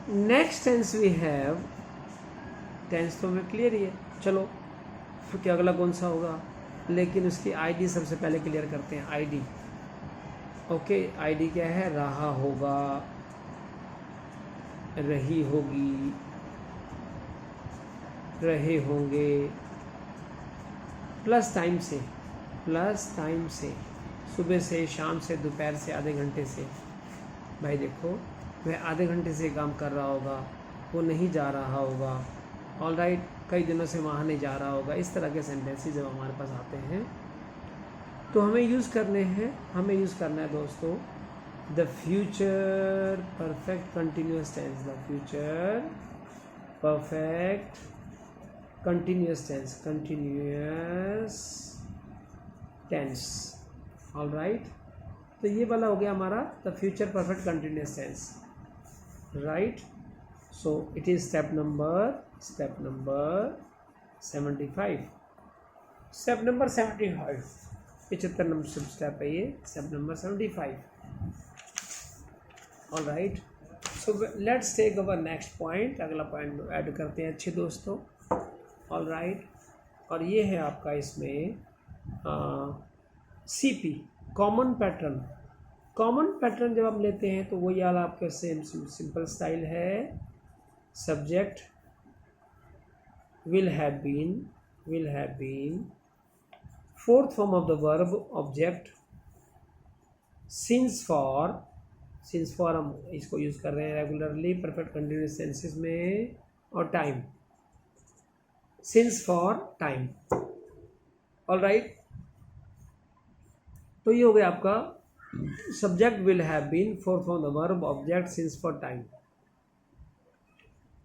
Next tense we have, tense तो हमें clear ही है, चलो फिर क्या अगला कौन सा होगा, लेकिन उसकी आईडी सबसे पहले क्लियर करते हैं। आईडी, ओके, आईडी क्या है, रहा होगा, रही होगी, रहे होंगे, प्लस टाइम से, प्लस टाइम से, सुबह से, शाम से, दोपहर से, आधे घंटे से। भाई देखो, वह आधे घंटे से काम कर रहा होगा, वो नहीं जा रहा होगा, ऑल राइट, कई दिनों से वहाँ नहीं जा रहा होगा। इस तरह के सेंटेंसेस जब हमारे पास आते हैं तो हमें यूज़ करने हैं, हमें यूज़ करना है दोस्तों the future perfect continuous tense, the future perfect continuous tense, continuous tense, all right. तो ये वाला हो गया हमारा the future perfect continuous tense, right. So it is step number 75, step number 75, 75 number step है ये, step number 75, all right. So let's take our next point, अगला point add करते हैं अच्छे दोस्तों, ऑल राइट। और ये है आपका इसमें CP, common pattern. Common pattern जब हम लेते हैं तो वही वाला आपका सेम सिंपल स्टाइल है, subject will have been, fourth form of the verb object, since for हम इसको यूज़ कर रहे हैं रेगुलरली परफेक्ट कंटिन्यूस टेंसेस में, और time, since for time, all right. तो ये हो गया आपका subject will have been, fourth form of the verb object, since for time.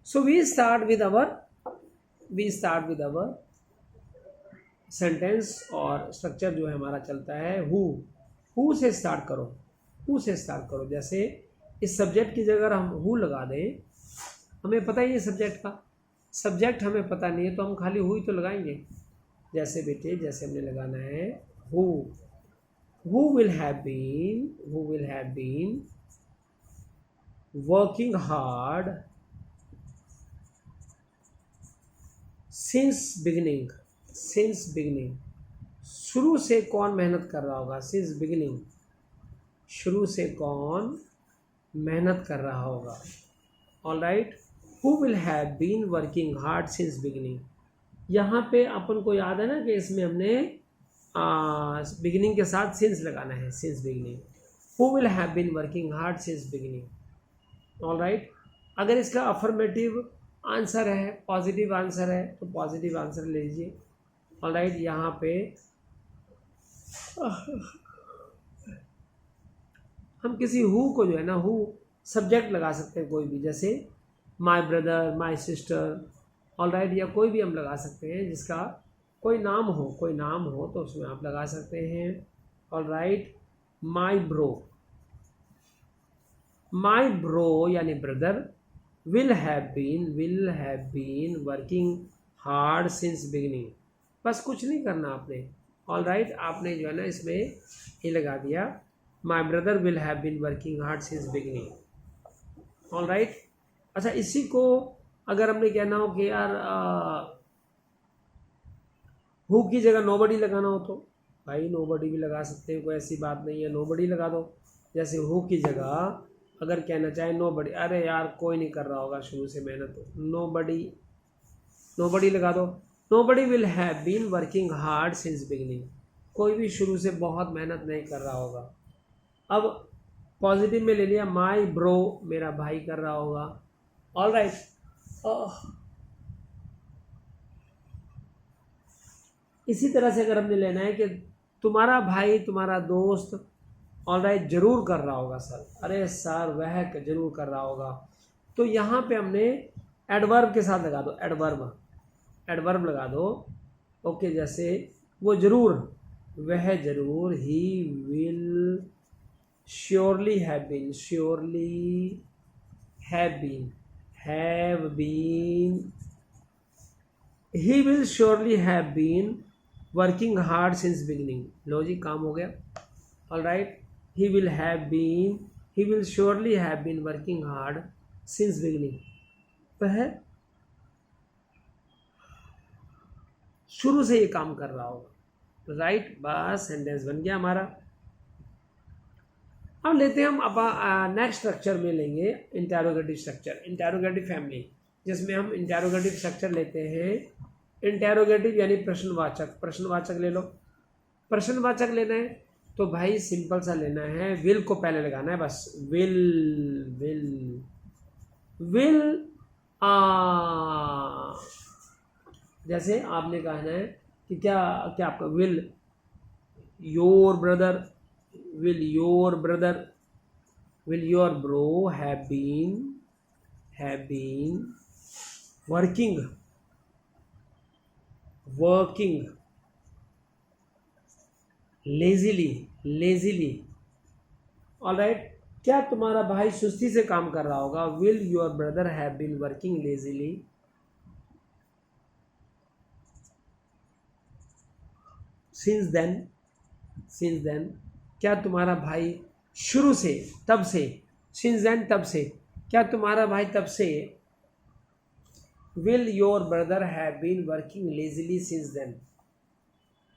So we start with our sentence, और स्ट्रक्चर जो है हमारा चलता है हु से स्टार्ट करो। जैसे इस सब्जेक्ट की जगह हम हु लगा दें, हमें पता ही है सब्जेक्ट का, सब्जेक्ट हमें पता नहीं है तो हम खाली हु ही तो लगाएंगे। जैसे बेटे, जैसे हमने लगाना है who will have been working hard since beginning, शुरू से कौन मेहनत कर रहा होगा, सिंस बिगिनिंग, शुरू से कौन मेहनत कर रहा होगा, all right. Who will have been working hard since beginning, यहाँ पे अपन को याद है ना कि इसमें हमने बिगिनिंग के साथ सिंस लगाना है, since beginning. Who will have been working hard since beginning, all right. अगर इसका अफर्मेटिव आंसर है, पॉजिटिव आंसर है, तो पॉजिटिव आंसर ले लीजिए, ऑल राइट। यहाँ पे हम किसी हु को जो है ना, हु सब्जेक्ट लगा सकते हैं कोई भी, जैसे my brother, my sister, all right, या कोई भी हम लगा सकते हैं जिसका कोई नाम हो तो उसमें आप लगा सकते हैं, ऑल राइट। माय ब्रो यानी brother, will have been working hard since beginning, बस कुछ नहीं करना आपने, ऑल राइट। आपने जो है ना इसमें ये लगा दिया, my brother will have been working hard since beginning, all right. अच्छा, इसी को अगर हमने कहना हो कि यार हु की जगह नोबडी लगाना हो तो भाई नोबडी भी लगा सकते हैं, कोई ऐसी बात नहीं है, नोबडी लगा दो। जैसे हु की जगह अगर कहना चाहे नोबडी, अरे यार कोई नहीं कर रहा होगा शुरू से मेहनत, नोबडी लगा दो। Nobody will have been working hard since beginning, कोई भी शुरू से बहुत मेहनत नहीं कर रहा होगा। अब पॉजिटिव में ले लिया, माई ब्रो, मेरा भाई कर रहा होगा, ऑल राइट। इसी तरह से अगर हमने लेना है कि तुम्हारा भाई, तुम्हारा दोस्त, ऑल राइट, जरूर कर रहा होगा सर, अरे सर वह जरूर कर रहा होगा, तो यहाँ पे हमने एडवर्ब के साथ लगा दो, एडवर्ब लगा दो, ओके। जैसे वो जरूर, वह जरूर, he will surely have been, he will surely have been working hard since beginning, लो जी काम हो गया, all right. he will surely have been working hard since beginning, वह शुरू से ये काम कर रहा होगा, राइट। बस सेंटेंस बन गया हमारा। अब लेते हैं हम अब नेक्स्ट स्ट्रक्चर में लेंगे इंटेरोगेटिव स्ट्रक्चर, इंटेरोगेटिव फैमिली, जिसमें हम इंटेरोगेटिव स्ट्रक्चर लेते हैं। इंटेरोगेटिव यानी प्रश्नवाचक, प्रश्नवाचक ले लो। प्रश्नवाचक लेना है तो भाई सिंपल सा लेना है, विल को पहले लगाना है बस, विल विल विल जैसे आपने कहना है कि क्या क्या आपका will your brother, will your brother, will your bro have been working lazily, all right। क्या तुम्हारा भाई सुस्ती से काम कर रहा होगा, will your brother have been working lazily। since then क्या तुम्हारा भाई शुरू से, तब से, since then तब से, क्या तुम्हारा भाई तब से, will your brother have been working lazily since then।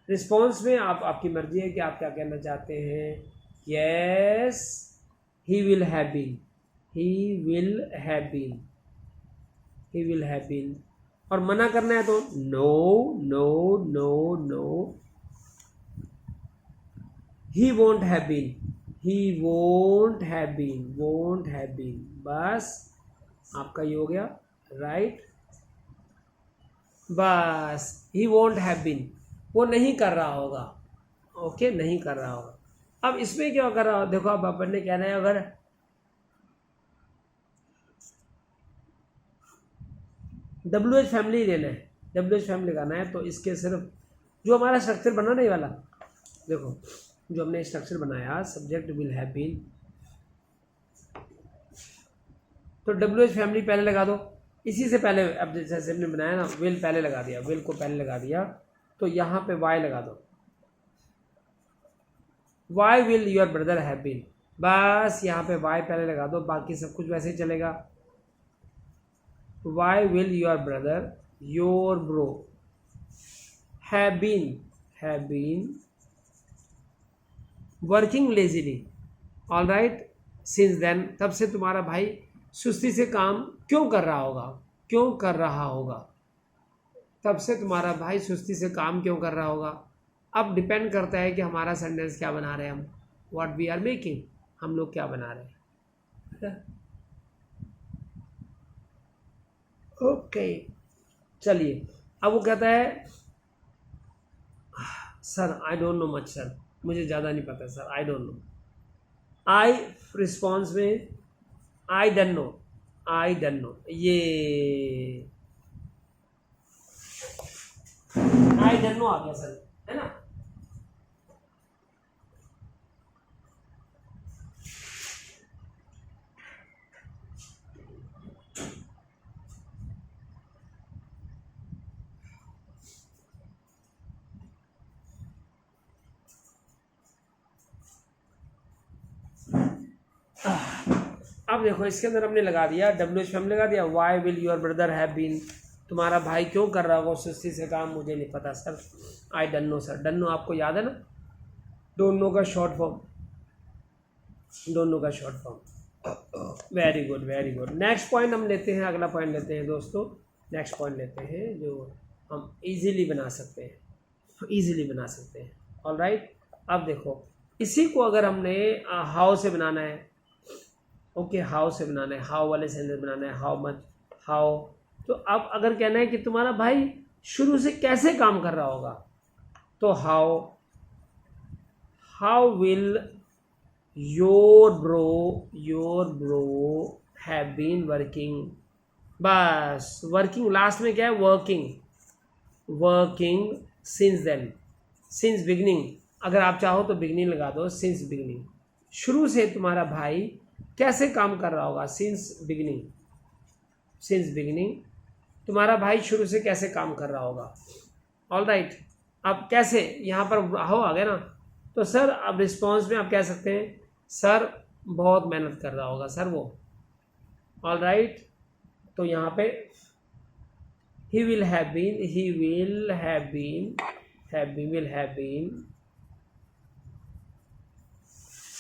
Response में आपकी मर्जी है कि आप क्या कहना चाहते हैं। yes he will have been, और मना करना है तो no he won't have been, बस आपका ये हो गया, राइट। बस he won't have been, वो नहीं कर रहा होगा, ओके, नहीं कर रहा होगा। अब इसमें क्या कर रहा हो, देखो अब अपन ने कहना है, अगर WH फैमिली लेना है, WH फैमिली लगाना है तो इसके सिर्फ जो हमारा स्ट्रक्चर बना नहीं वाला, देखो जो हमने स्ट्रक्चर बनाया, सब्जेक्ट विल हैव बीन, तो WH फैमिली पहले लगा दो। इसी से पहले अब जैसे हमने बनाया ना, विल पहले लगा दिया, विल को पहले लगा दिया, तो यहाँ पे वाई लगा दो, why will your brother have been, बस यहाँ पे वाई पहले लगा दो, बाकी सब कुछ वैसे ही चलेगा। Why will your brother, your bro have been working lazily, all right. Since then, तब से तुम्हारा भाई सुस्ती से काम क्यों कर रहा होगा, तब से तुम्हारा भाई सुस्ती से काम क्यों कर रहा होगा। अब डिपेंड करता है कि हमारा सेंटेंस क्या बना रहे हैं हम, व्हाट वी आर मेकिंग, हम लोग क्या बना रहे हैं। ओके चलिए, अब वो कहता है sir I don't no much sir, मुझे ज़्यादा नहीं पता sir, I don't no. I response में आई डोंट नो, ये आई डोंट नो आ गया सर, है ना। अब देखो इसके अंदर हमने लगा दिया, WH फैमिली लगा दिया, why will your brother have been, तुम्हारा भाई क्यों कर रहा होगा सुस्ती से काम, मुझे नहीं पता sir, I don't know sir. Don't know आपको याद है ना, डोंट नो का short form, very good. Next point हम लेते हैं, अगला पॉइंट लेते हैं दोस्तों, नेक्स्ट पॉइंट लेते हैं जो हम इजीली बना सकते हैं, ऑल राइट। अब देखो इसी को अगर हमने हाउ से बनाना है, ओके हाउ से बनाना है, हाउ वाले सेंटेंस बनाना है, हाउ मच, हाउ, तो अब अगर कहना है कि तुम्हारा भाई शुरू से कैसे काम कर रहा होगा, तो how will your bro have been working, बस वर्किंग लास्ट में क्या है, working since then, since beginning, अगर आप चाहो तो बिगिनिंग लगा दो, सिंस बिगिनिंग, शुरू से तुम्हारा भाई कैसे काम कर रहा होगा, सिंस बिगिनिंग तुम्हारा भाई शुरू से कैसे काम कर रहा होगा, ऑल राइट। अब कैसे, यहाँ पर हाउ आ गया ना, तो सर अब रिस्पॉन्स में आप कह सकते हैं सर बहुत मेहनत कर रहा होगा सर वो, ऑल राइट। तो यहाँ पे he will have been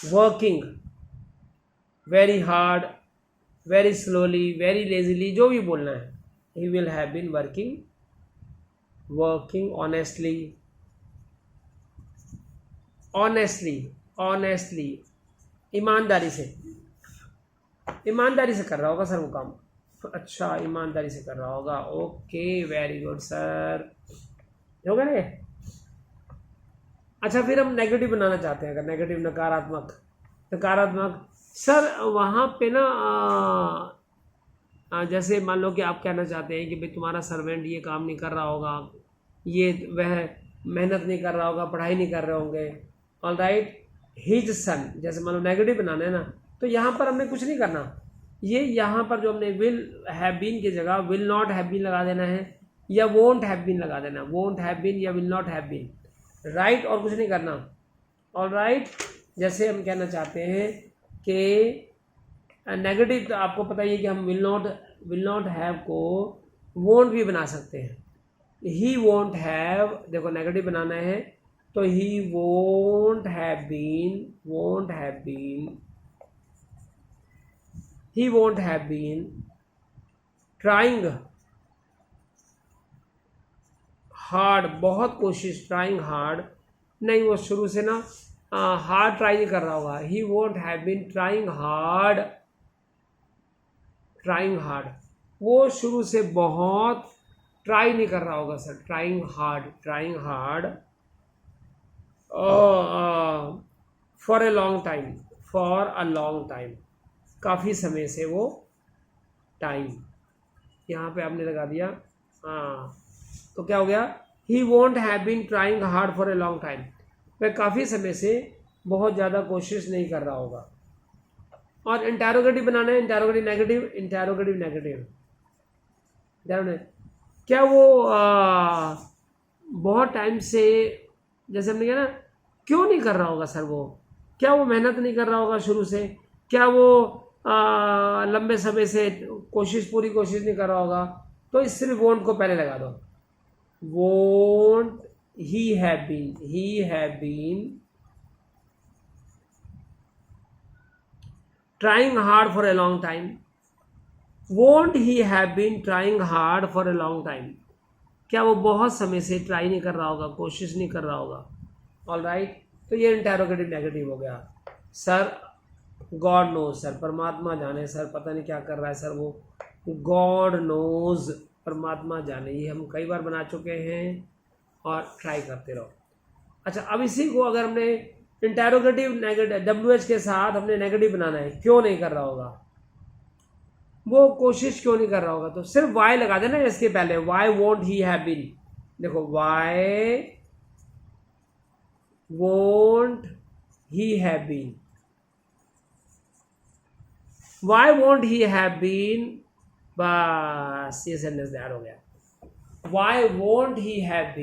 working very hard, very slowly, very lazily, जो भी बोलना है। he will have been working honestly, ईमानदारी से कर रहा होगा सर वो काम। अच्छा, ईमानदारी से कर रहा होगा। ओके, वेरी गुड सर, हो गया ये। अच्छा, फिर हम नेगेटिव बनाना चाहते हैं। अगर नेगेटिव, नकारात्मक सर, वहाँ पे ना जैसे मान लो कि आप कहना चाहते हैं कि भाई तुम्हारा सर्वेंट ये काम नहीं कर रहा होगा, ये वह मेहनत नहीं कर रहा होगा, पढ़ाई नहीं कर रहे होंगे। ऑल राइट, हिज सन, जैसे मान लो नेगेटिव बनाना है ना, तो यहाँ पर हमने कुछ नहीं करना। ये यहाँ पर जो हमने विल हैव बीन की जगह विल नॉट हैव बीन लगा देना है, या वोंट हैव बीन लगा देना। वोंट हैव बीन या will not have been, right, और कुछ नहीं करना। ऑल राइट, जैसे हम कहना चाहते हैं कि नेगेटिव, तो आपको पता ही है कि हम विल नॉट हैव को वोंट भी बना सकते हैं। ही वोंट हैव, देखो नेगेटिव बनाना है तो he won't have been trying hard, बहुत कोशिश, ट्राइंग हार्ड नहीं, वो शुरू से ना हार्ड ट्राई नहीं कर रहा होगा। He won't have been trying hard, वो शुरू से बहुत ट्राई नहीं कर रहा होगा sir. Trying hard for a long time, काफ़ी समय से वो टाइम, यहाँ पे आपने लगा दिया। हाँ, तो क्या हो गया? He won't have been trying hard for a long time, वह काफ़ी समय से बहुत ज़्यादा कोशिश नहीं कर रहा होगा। और इंटेरोगेटिव बनाना है, इंटेरोगेटिव नेगेटिव। क्या वो बहुत टाइम से, जैसे हमने कहा ना, क्यों नहीं कर रहा होगा सर वो? क्या वो मेहनत नहीं कर रहा होगा शुरू से? क्या वो लंबे समय से पूरी कोशिश नहीं कर रहा होगा? तो इस सिर्फ वोंट को पहले लगा दो। Won't he have been trying hard for a long time. Won't he have been trying hard for a long time? क्या वो बहुत समय से ट्राई नहीं कर रहा होगा, कोशिश नहीं कर रहा होगा? ऑल राइट, तो ये इंटेरोगेटिव नेगेटिव हो गया। सर गॉड नोज, सर परमात्मा जाने, सर पता नहीं क्या कर रहा है सर वो। गॉड नोज, परमात्मा जाने, ये हम कई बार बना चुके हैं और ट्राई करते रहो। अच्छा, अब इसी को अगर हमने इंटेरोगेटिव नेगेटिव WH के साथ हमने नेगेटिव बनाना है, क्यों नहीं कर रहा होगा, वो कोशिश क्यों नहीं कर रहा होगा, तो सिर्फ वाई लगा देना इसके पहले। Why won't he have been, देखो why won't he have been, why won't he have been, बस ये सेंटेंस तैयार हो गया। Why won't he have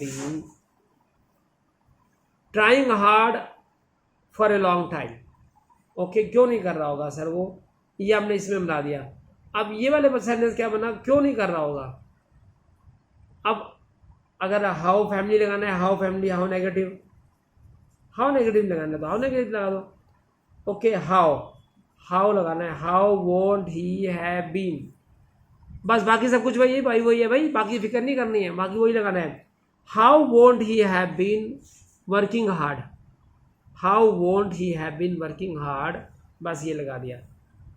been trying hard for a long time. Okay, क्यों नहीं कर रहा होगा सर वो, ये हमने इसमें बना दिया। अब ये वाले सेंटेंस क्या बना, क्यों नहीं कर रहा होगा। अब अगर हाउ फैमिली लगाना है, हाउ फैमिली, हाउ नेगेटिव लगाना है तो हाउ नेगेटिव लगा दो। ओके, हाउ लगाना है, how won't he have been, बस बाकी सब कुछ वही है भाई, बाकी फिक्र नहीं करनी है, बाकी वही लगाना है। How won't he have been working hard, बस ये लगा दिया।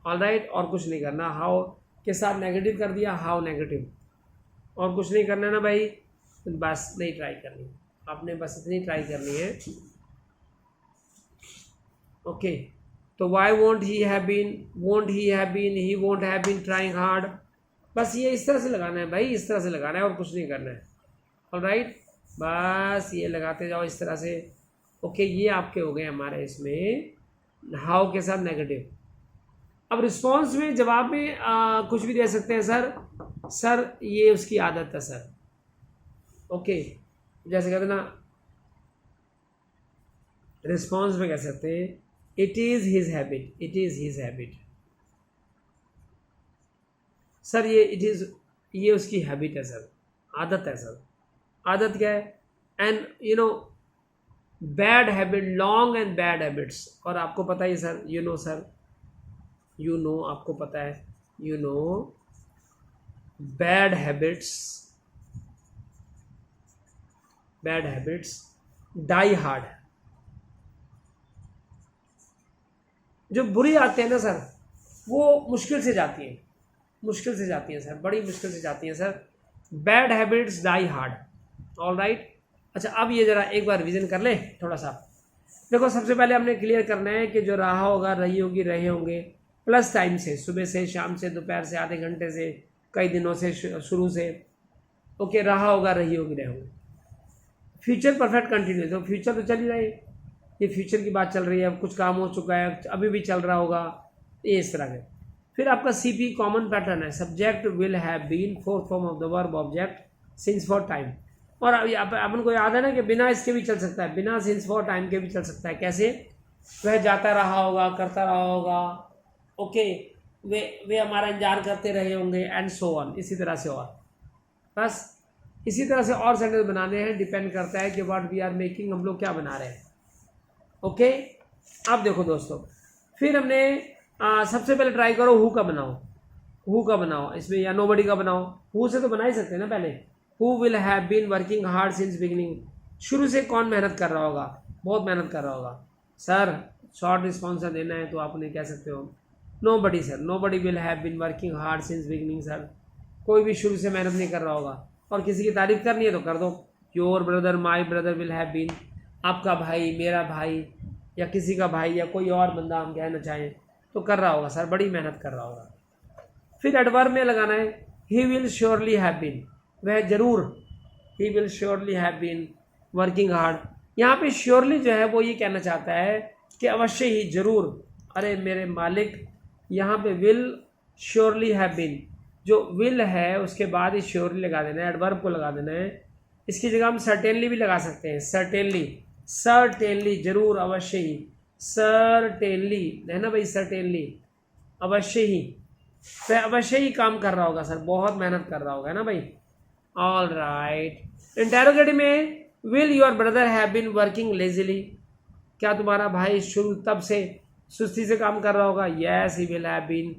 ऑल राइट, और कुछ नहीं करना। हाउ के साथ नेगेटिव कर दिया, हाउ नेगेटिव, और कुछ नहीं करना ना भाई, बस नहीं ट्राई करनी आपने, बस इतनी ट्राई करनी है। ओके, तो why won't he have been, he won't have been trying hard, बस ये इस तरह से लगाना है भाई, इस तरह से लगाना है और कुछ नहीं करना है। ऑल राइट, बस ये लगाते जाओ इस तरह से। ओके, ये आपके हो गए हमारे इसमें हाउ के साथ नेगेटिव। अब रिस्पॉन्स में, जवाब में कुछ भी दे सकते हैं सर ये उसकी आदत है सर। ओके, जैसे कहते ना, रिस्पॉन्स में कह सकते हैं it is his habit, sir ये उसकी हैबिट है सर, आदत है सर। आदत क्या है? And bad habit, long and bad habits. और आपको पता ही सर, सर आपको पता है, बैड हैबिट्स डाई हार्ड। जो बुरी आते हैं ना सर, वो मुश्किल से जाती हैं सर, बड़ी मुश्किल से जाती हैं sir. Bad habits die hard. All right. अच्छा, अब ये जरा एक बार रिवीजन कर ले थोड़ा सा। देखो, सबसे पहले हमने क्लियर करना है कि जो रहा होगा, रही होगी, रहे होंगे, प्लस टाइम से, सुबह से, शाम से, दोपहर से, आधे घंटे से, कई दिनों से, शुरू से। ओके, रहा होगा, रही होगी, रहे होंगे। फ्यूचर परफेक्ट कंटिन्यूस, तो फ्यूचर तो चल ही रहा है, ये फ्यूचर की बात चल रही है। अब कुछ काम हो चुका है, अभी भी चल रहा होगा, ये इस तरह के। फिर आपका CP कॉमन पैटर्न है, subject will have been, fourth form of the verb object, since for time. और अपन को याद है ना कि बिना इसके भी चल सकता है, बिना सिंस फॉर टाइम के भी चल सकता है। कैसे? वह जाता रहा होगा, करता रहा होगा, ओके, वे हमारा इंतजार करते रहे होंगे, एंड सो ऑन, इसी तरह से। और बस इसी तरह से और सेंटेंस बनाने हैं, डिपेंड करता है कि व्हाट वी आर मेकिंग, हम लोग क्या बना रहे हैं। ओके, अब देखो दोस्तों, फिर हमने सबसे पहले ट्राई करो हु का बनाओ इसमें, या नोबडी का बनाओ। हु से तो बना ही सकते हैं ना पहले। Who will have been working hard since beginning. शुरू से कौन मेहनत कर रहा होगा? बहुत मेहनत कर रहा होगा। सर शॉर्ट रिस्पॉन्स देना है तो आप उन्हें कह सकते हो nobody sir, nobody will have been working hard since beginning. Sir कोई भी शुरू से मेहनत नहीं कर रहा होगा। और किसी की तारीफ करनी है तो कर दो, your brother, my brother will have been, आपका भाई, मेरा भाई, या किसी का भाई, या कोई और बंदा हम कहना चाहें तो कर रहा होगा सर, बड़ी मेहनत कर रहा होगा। फिर एडवर्ब में लगाना है he will surely have been, वह जरूर, he will surely have been working hard. यहाँ पे श्योरली जो है वो ये कहना चाहता है कि अवश्य ही, जरूर, अरे मेरे मालिक। यहाँ पे विल श्योरली हैव बीन, जो विल है उसके बाद ही श्योरली लगा देना है, एडवर्ब को लगा देना है। इसकी जगह हम सर्टेनली भी लगा सकते हैं, सर्टेनली, जरूर, अवश्य ही, सर्टेनली है ना भाई, सर्टेनली, अवश्य ही, वह अवश्य ही काम कर रहा होगा सर, बहुत मेहनत कर रहा होगा, है ना भाई। All right. इंटेरोगेटिव में will your brother have been working lazily, क्या तुम्हारा भाई शुरू तब से सुस्ती से काम कर रहा होगा? Yes he will have been,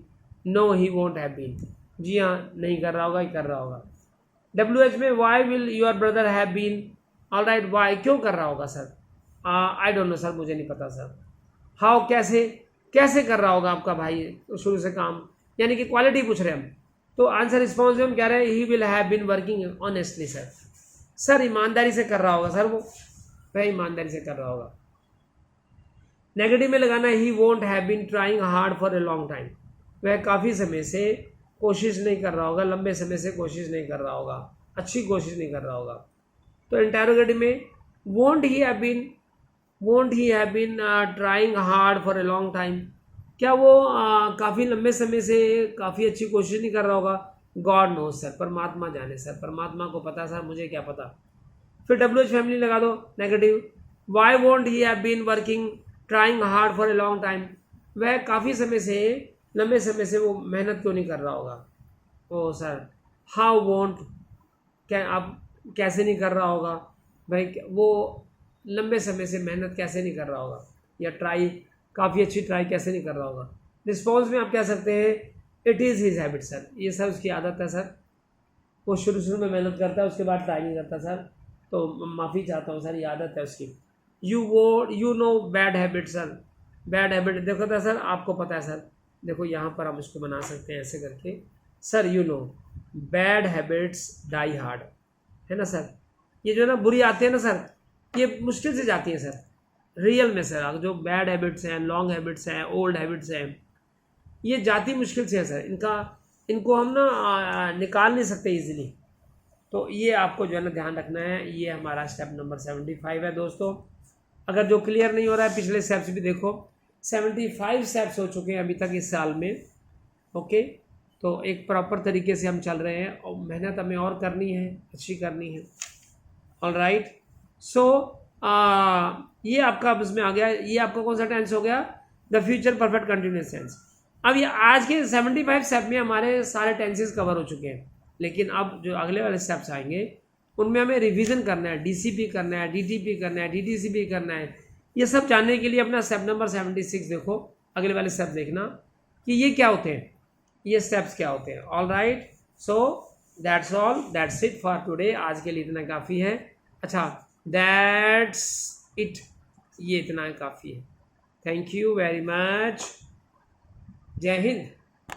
no he won't have been, जी हाँ, नहीं कर रहा होगा, ही कर रहा होगा। WH में why will your brother have been, all right, why, क्यों कर रहा होगा sir? I don't know sir, मुझे नहीं पता सर। हाउ, कैसे कर रहा होगा आपका भाई शुरू से काम, यानी कि क्वालिटी पूछ रहे हैं हम। तो आंसर रिस्पॉन्स में हम कह रहे हैं he will have been working honestly sir, sir ईमानदारी से कर रहा होगा सर, वह ईमानदारी से कर रहा होगा। नेगेटिव में लगाना है he won't have been trying hard for a long time, वह काफ़ी समय से कोशिश नहीं कर रहा होगा, लंबे समय से कोशिश नहीं कर रहा होगा, अच्छी कोशिश नहीं कर रहा होगा। तो इंटेरोगेटिव में won't he have been trying hard for a long time, क्या वो काफ़ी लंबे समय से काफ़ी अच्छी कोशिश नहीं कर रहा होगा? गॉड नोज सर, परमात्मा जाने सर, परमात्मा को पता सर, मुझे क्या पता। फिर WH फैमिली लगा दो, negative. Why won't he have been working trying hard for a long time, वह काफ़ी समय से, लंबे समय से वो मेहनत क्यों नहीं कर रहा होगा? ओ सर, हाउ वोंट, क्या आप कैसे नहीं कर रहा होगा भाई, वो लंबे समय से मेहनत कैसे नहीं कर रहा होगा, या ट्राई, काफ़ी अच्छी ट्राई कैसे नहीं कर रहा होगा? रिस्पॉन्स में आप कह सकते हैं it is his habit sir, ये सर उसकी आदत है सर, वो शुरू में मेहनत करता है, उसके बाद ट्राई नहीं करता सर, तो माफ़ी चाहता हूँ सर, ये आदत है उसकी। You know bad habit sir, bad habit देखो था सर, आपको पता है सर, देखो यहाँ पर हम इसको बना सकते हैं ऐसे करके, sir you know bad habits die hard, है ना सर। ये जो है ना बुरी आती है ना सर, ये मुश्किल से जाती है सर, रियल में सर। जो बैड हैबिट्स हैं, लॉन्ग हैबिट्स हैं, ओल्ड हैबिट्स हैं, ये जाती मुश्किल से है सर, इनको हम ना निकाल नहीं सकते इजीली। तो ये आपको जो है ना ध्यान रखना है। ये हमारा स्टेप नंबर 75 है दोस्तों। अगर जो क्लियर नहीं हो रहा है, पिछले स्टेप्स भी देखो, 75 स्टेप्स हो चुके हैं अभी तक इस साल में। ओके, तो एक प्रॉपर तरीके से हम चल रहे हैं और मेहनत हमें और करनी है, अच्छी करनी है। ऑल राइट, सो ये आपका अब इसमें आ गया, ये आपका कौन सा टेंस हो गया? The future perfect continuous tense. अब ये आज के 75 स्टेप में हमारे सारे टेंसेस कवर हो चुके हैं, लेकिन अब जो अगले वाले स्टेप्स आएंगे उनमें हमें रिवीजन करना है, डीसीपी करना है, डीटीपी करना है, डीटीसीपी करना है। ये सब जानने के लिए अपना स्टेप नंबर 76 देखो, अगले वाले स्टेप देखना कि ये क्या होते हैं, ये स्टेप्स क्या होते हैं। All right, so that's all, that's it for today. आज के लिए इतना काफ़ी है। अच्छा, दैट्स इट, ये इतना काफ़ी है। Thank you very much. जय हिंद।